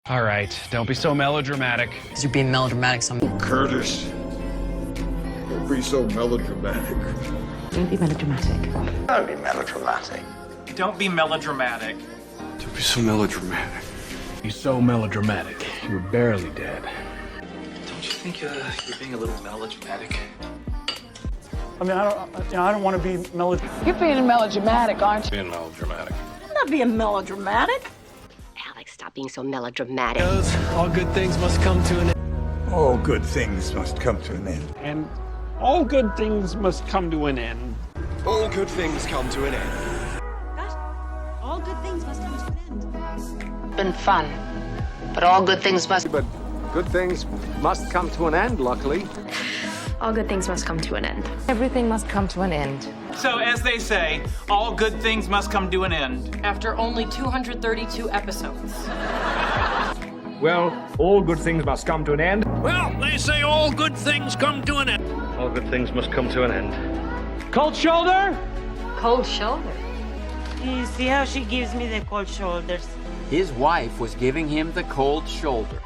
All right, don't be so melodramatic. Because you're being melodramatic. Curtis, don't be so melodramatic. Don't be melodramatic. Don't be melodramatic. Don't be melodramatic. Don't be so melodramatic. You're so melodramatic. You're barely dead. Don't you think you're being a little melodramatic? I mean, I don't want to be melodramatic. You're being melodramatic, aren't you? Being melodramatic. I'm not being melodramatic. Alex, stop being so melodramatic. All good things must come to an end. All good things must come to an end. And all good things must come to an end. All good things come to an end. What? All good things must come to an end. Been fun, but all good things must. But good things must come to an end, luckily. All good things must come to an end. Everything must come to an end. So, as they say, all good things must come to an end. After only 232 episodes. Well, all good things must come to an end. Well, they say all good things come to an end. All good things must come to an end. Cold shoulder? Cold shoulder. You see how she gives me the cold shoulders? His wife was giving him the cold shoulder.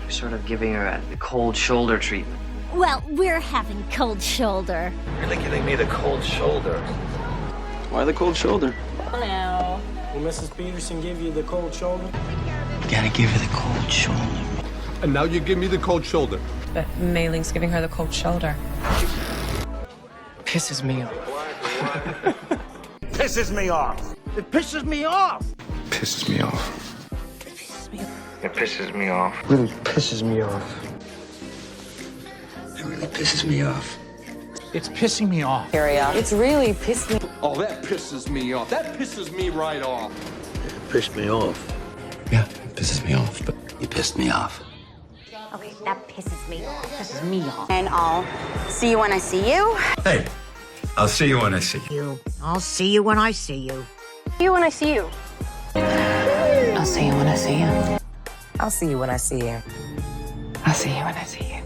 You're sort of giving her the cold shoulder treatment. Well, we're having cold shoulder. Really giving me the cold shoulder. Why the cold shoulder? Oh, no. Will Mrs. Peterson give you the cold shoulder? You gotta give her the cold shoulder. And now you give me the cold shoulder. But Mei-Ling's giving her the cold shoulder. Pisses me off. Pisses me off. It pisses me off. Pisses me off. It pisses me off. Really pisses me off. It really pisses me off. It's pissing me off. It's really pissed me. Oh, that pisses me off. That pisses me right off. It pissed me off. Yeah, it pisses me off, but you pissed me off. Okay, that pisses me off. Pisses me off. And I'll see you when I see you. Hey, I'll see you when I see you. I'll see you when I see you. See you when I see you. I'll see you when I see you. I'll see you when I see you. I'll see you when I see you.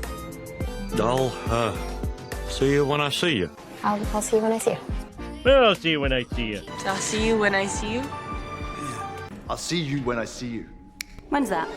I'll see you when I see you. I'll see you when I see you. Well, I'll see you when I see you. I'll see you when I see you. I'll see you when I see you. When's that?